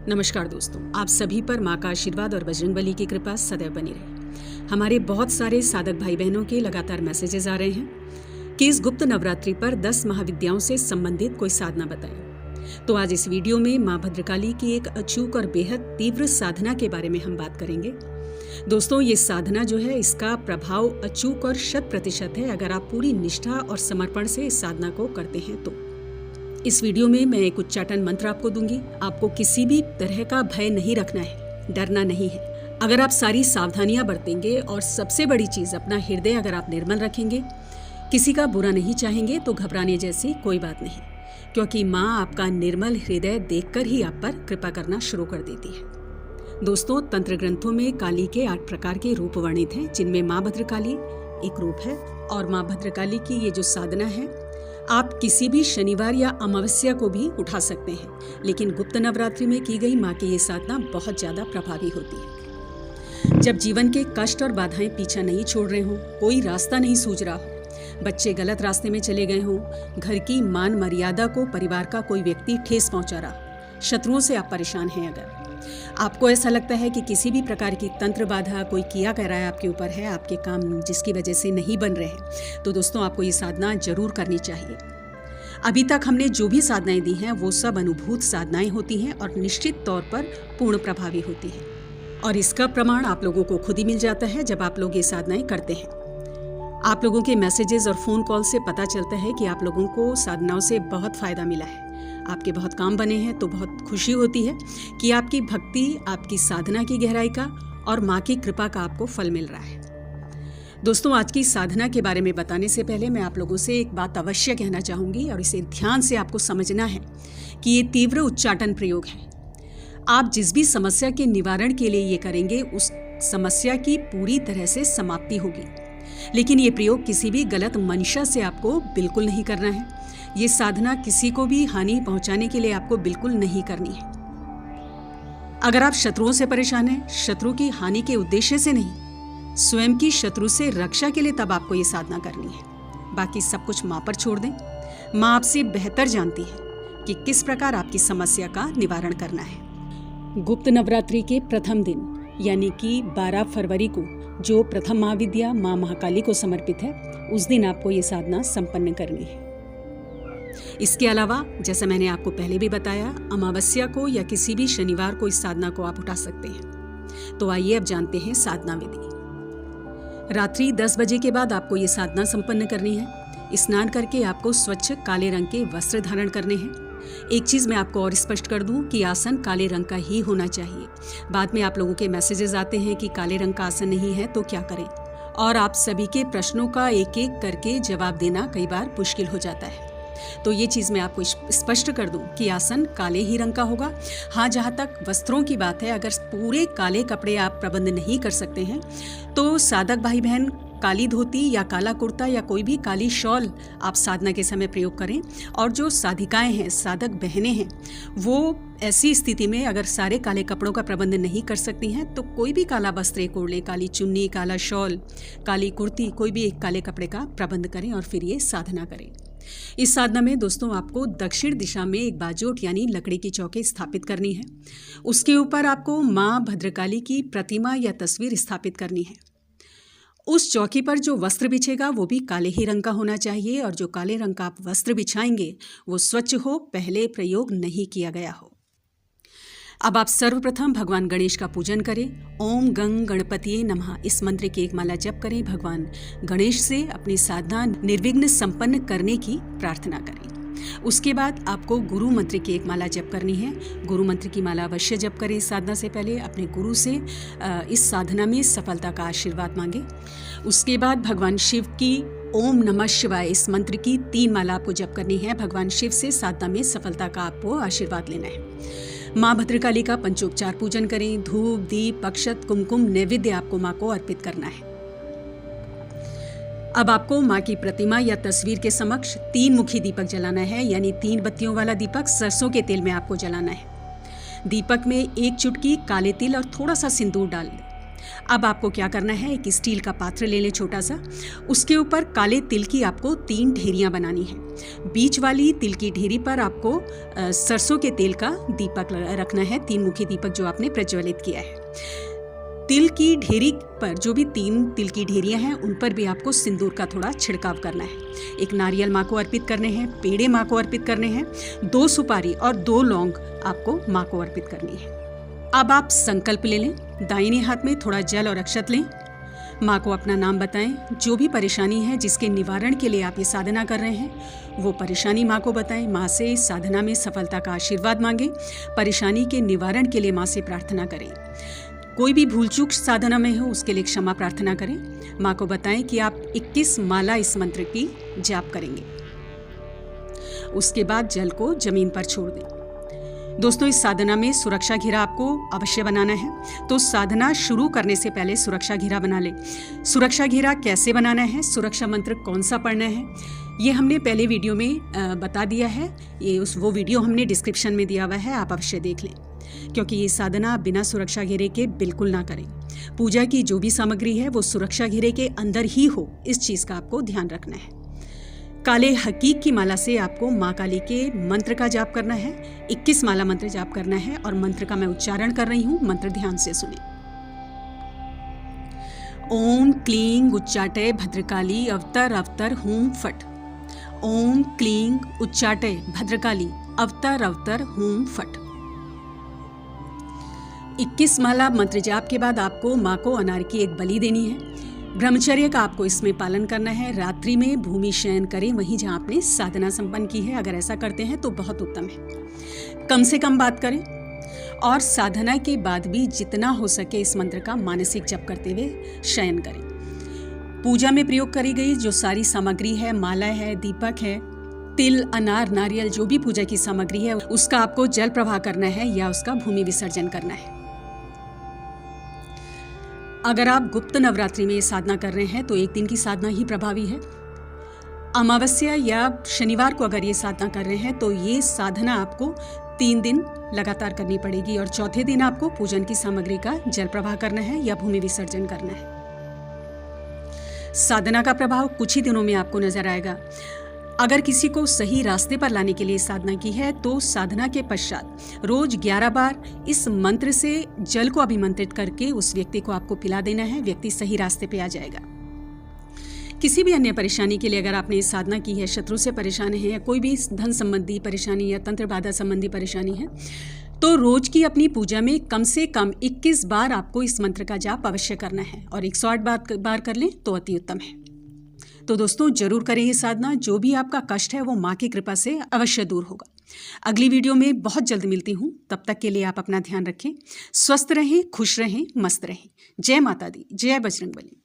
नमस्कार दोस्तों, आप सभी पर माँ का आशीर्वाद और बजरंगबली की कृपा सदैव बनी रहे। हमारे बहुत सारे साधक भाई बहनों के लगातार मैसेजेस आ रहे हैं कि इस गुप्त नवरात्रि पर 10 महाविद्याओं से संबंधित कोई साधना बताएं। तो आज इस वीडियो में माँ भद्रकाली की एक अचूक और बेहद तीव्र साधना के बारे में हम बात करेंगे। दोस्तों, ये साधना जो है, इसका प्रभाव अचूक और 100% है अगर आप पूरी निष्ठा और समर्पण से इस साधना को करते हैं तो। इस वीडियो में मैं एक उच्चाटन मंत्र आपको दूंगी। आपको किसी भी तरह का भय नहीं रखना है, डरना नहीं है। अगर आप सारी सावधानियां बरतेंगे और सबसे बड़ी चीज अपना हृदय अगर आप निर्मल रखेंगे, किसी का बुरा नहीं चाहेंगे, तो घबराने जैसी कोई बात नहीं, क्योंकि माँ आपका निर्मल हृदय देखकर ही आप पर कृपा करना शुरू कर देती है। दोस्तों, तंत्र ग्रंथों में काली के 8 प्रकार के रूप वर्णित हैं, जिनमें माँ भद्रकाली एक रूप है। और माँ भद्रकाली की ये जो साधना है, आप किसी भी शनिवार या अमावस्या को भी उठा सकते हैं, लेकिन गुप्त नवरात्रि में की गई माँ की ये साधना बहुत ज़्यादा प्रभावी होती है। जब जीवन के कष्ट और बाधाएं पीछा नहीं छोड़ रहे हों, कोई रास्ता नहीं सूझ रहा हो, बच्चे गलत रास्ते में चले गए हों, घर की मान मर्यादा को परिवार का कोई व्यक्ति ठेस पहुंचा रहा, शत्रुओं से आप परेशान हैं, अगर आपको ऐसा लगता है कि किसी भी प्रकार की तंत्र बाधा कोई किया कर रहा है आपके ऊपर है, आपके काम जिसकी वजह से नहीं बन रहे हैं, तो दोस्तों आपको ये साधना जरूर करनी चाहिए। अभी तक हमने जो भी साधनाएं दी हैं वो सब अनुभूत साधनाएं होती हैं और निश्चित तौर पर पूर्ण प्रभावी होती हैं, और इसका प्रमाण आप लोगों को खुद ही मिल जाता है जब आप लोग ये साधनाएं करते हैं। आप लोगों के मैसेजेस और फोन कॉल से पता चलता है कि आप लोगों को साधनाओं से बहुत फायदा मिला है, आपके बहुत काम बने हैं। तो बहुत खुशी होती है कि आपकी भक्ति, आपकी साधना की गहराई का और माँ की कृपा का आपको फल मिल रहा है। दोस्तों, आज की साधना के बारे में बताने से पहले मैं आप लोगों से एक बात अवश्य कहना चाहूँगी, और इसे ध्यान से आपको समझना है कि ये तीव्र उच्चाटन प्रयोग है। आप जिस भी समस्या के निवारण के लिए ये करेंगे, उस समस्या की पूरी तरह से समाप्ति होगी, लेकिन ये प्रयोग किसी भी गलत मंशा से आपको बिल्कुल नहीं करना है। ये साधना किसी को भी हानि पहुंचाने के लिए आपको बिल्कुल नहीं करनी है। अगर आप शत्रुओं से परेशान हैं, शत्रु की हानि के उद्देश्य से नहीं, स्वयं की शत्रु से रक्षा के लिए, तब आपको ये साधना करनी है। बाकी सब कुछ माँ पर छोड़ दें। माँ आपसे बेहतर जानती है कि किस प्रकार आपकी समस्या का निवारण करना है। गुप्त नवरात्रि के प्रथम दिन यानी कि 12 फरवरी को, जो प्रथम महाविद्या माँ महाकाली को समर्पित है, उस दिन आपको ये साधना संपन्न करनी है। इसके अलावा, जैसा मैंने आपको पहले भी बताया, अमावस्या को या किसी भी शनिवार को इस साधना को आप उठा सकते हैं। तो आइए अब जानते हैं साधना विधि। रात्रि 10 बजे के बाद आपको ये साधना संपन्न करनी है। स्नान करके आपको स्वच्छ काले रंग के वस्त्र धारण करने हैं। एक चीज मैं आपको और स्पष्ट कर दूं कि आसन काले रंग का ही होना चाहिए। बाद में आप लोगों के मैसेजेस आते हैं कि काले रंग का आसन नहीं है तो क्या करें, और आप सभी के प्रश्नों का एक एक करके जवाब देना कई बार मुश्किल हो जाता है। तो ये चीज़ मैं आपको स्पष्ट कर दूं कि आसन काले ही रंग का होगा। हाँ, जहाँ तक वस्त्रों की बात है, अगर पूरे काले कपड़े आप प्रबंध नहीं कर सकते हैं, तो साधक भाई बहन काली धोती या काला कुर्ता या कोई भी काली शॉल आप साधना के समय प्रयोग करें। और जो साधिकाएं हैं, साधक बहनें हैं, वो ऐसी स्थिति में अगर सारे काले कपड़ों का प्रबंध नहीं कर सकती हैं, तो कोई भी काला वस्त्र एक ओढ़ लें, काली चुन्नी, काला शॉल, काली कुर्ती, कोई भी एक काले कपड़े का प्रबंध करें और फिर ये साधना करें। इस साधना में दोस्तों आपको दक्षिण दिशा में एक बाजोट यानी लकड़ी की चौकी स्थापित करनी है। उसके ऊपर आपको माँ भद्रकाली की प्रतिमा या तस्वीर स्थापित करनी है। उस चौकी पर जो वस्त्र बिछेगा वो भी काले ही रंग का होना चाहिए, और जो काले रंग का आप वस्त्र बिछाएंगे वो स्वच्छ हो, पहले प्रयोग नहीं किया गया हो। अब आप सर्वप्रथम भगवान गणेश का पूजन करें। ओम गंग गणपतिये नमः इस मंत्र की एक माला जप करें। भगवान गणेश से अपनी साधना निर्विघ्न संपन्न करने की प्रार्थना करें। उसके बाद आपको गुरु मंत्र की एक माला जप करनी है। गुरु मंत्र की माला अवश्य जप करें। साधना से पहले अपने गुरु से इस साधना में सफलता का आशीर्वाद मांगे। उसके बाद भगवान शिव की ओम नमः शिवाय इस मंत्र की 3 माला आपको जप करनी है। भगवान शिव से साधना में सफलता का आपको आशीर्वाद लेना है। माँ भद्रकाली का पंचोपचार पूजन करें। धूप, दीप, अक्षत, कुमकुम नैवेद्य आपको माँ को अर्पित करना है। अब आपको माँ की प्रतिमा या तस्वीर के समक्ष 3 मुखी दीपक जलाना है, यानी 3 बत्तियों वाला दीपक सरसों के तेल में आपको जलाना है। दीपक में 1 चुटकी काले तिल और थोड़ा सा सिंदूर डाल दें। अब आपको क्या करना है, एक स्टील का पात्र ले लें छोटा सा। उसके ऊपर काले तिल की आपको 3 ढेरियां बनानी है। बीच वाली तिल की ढेरी पर आपको सरसों के तेल का दीपक रखना है, 3 मुखी दीपक जो आपने प्रज्वलित किया है। तिल की ढेरी पर जो भी 3 तिल की ढेरियां हैं उन पर भी आपको सिंदूर का थोड़ा छिड़काव करना है। एक नारियल माँ को अर्पित करने हैं, पेड़े माँ को अर्पित करने हैं, 2 सुपारी और 2 लौंग आपको माँ को अर्पित करनी है। अब आप संकल्प ले लें, दाहिने हाथ में थोड़ा जल और अक्षत लें, माँ को अपना नाम बताएं। जो भी परेशानी है जिसके निवारण के लिए आप ये साधना कर रहे हैं वो परेशानी माँ को बताएं। माँ से इस साधना में सफलता का आशीर्वाद मांगें। परेशानी के निवारण के लिए माँ से प्रार्थना करें। कोई भी भूल चूक साधना में हो उसके लिए क्षमा प्रार्थना करें। माँ को बताएं कि आप 21 माला इस मंत्र की जाप करेंगे। उसके बाद जल को जमीन पर छोड़ दें। दोस्तों, इस साधना में सुरक्षा घेरा आपको अवश्य बनाना है, तो साधना शुरू करने से पहले सुरक्षा घेरा बना लें। सुरक्षा घेरा कैसे बनाना है, सुरक्षा मंत्र कौन सा पढ़ना है, ये हमने पहले वीडियो में बता दिया है। वो वीडियो हमने डिस्क्रिप्शन में दिया हुआ है, आप अवश्य देख लें, क्योंकि ये साधना बिना सुरक्षा घेरे के बिल्कुल ना करें। पूजा की जो भी सामग्री है वो सुरक्षा घेरे के अंदर ही हो, इस चीज़ का आपको ध्यान रखना है। काले हकीक की माला से आपको माँ काली के मंत्र का जाप करना है। 21 माला मंत्र जाप करना है और मंत्र का मैं उच्चारण कर रही हूँ, मंत्र ध्यान से सुने। ओम क्लीं उच्चाटय भद्रकाली अवतर अवतर हूं फट। ओम क्लीं उच्चाटय भद्रकाली अवतर अवतर हूं फट। 21 माला मंत्र जाप के बाद आपको माँ को अनार की एक बलि देनी है। ब्रह्मचर्य का आपको इसमें पालन करना है। रात्रि में भूमि शयन करें वहीं जहाँ आपने साधना संपन्न की है। अगर ऐसा करते हैं तो बहुत उत्तम है। कम से कम बात करें और साधना के बाद भी जितना हो सके इस मंत्र का मानसिक जप करते हुए शयन करें। पूजा में प्रयोग करी गई जो सारी सामग्री है, माला है, दीपक है, तिल, अनार, नारियल, जो भी पूजा की सामग्री है उसका आपको जल प्रवाह करना है या उसका भूमि विसर्जन करना है। अगर आप गुप्त नवरात्रि में ये साधना कर रहे हैं तो 1 दिन की साधना ही प्रभावी है। अमावस्या या शनिवार को अगर ये साधना कर रहे हैं तो ये साधना आपको 3 दिन लगातार करनी पड़ेगी और चौथे दिन आपको पूजन की सामग्री का जल प्रवाह करना है या भूमि विसर्जन करना है। साधना का प्रभाव कुछ ही दिनों में आपको नजर आएगा। अगर किसी को सही रास्ते पर लाने के लिए साधना की है तो साधना के पश्चात रोज 11 बार इस मंत्र से जल को अभिमंत्रित करके उस व्यक्ति को आपको पिला देना है। व्यक्ति सही रास्ते पे आ जाएगा। किसी भी अन्य परेशानी के लिए अगर आपने इस साधना की है, शत्रु से परेशान है या कोई भी धन संबंधी परेशानी या तंत्र बाधा संबंधी परेशानी है, तो रोज की अपनी पूजा में कम से कम 21 बार आपको इस मंत्र का जाप अवश्य करना है और 108 बार कर लें तो अति उत्तम है। तो दोस्तों, जरूर करें ये साधना। जो भी आपका कष्ट है वो माँ की कृपा से अवश्य दूर होगा। अगली वीडियो में बहुत जल्द मिलती हूँ। तब तक के लिए आप अपना ध्यान रखें, स्वस्थ रहें, खुश रहें, मस्त रहें। जय माता दी, जय बजरंगबली।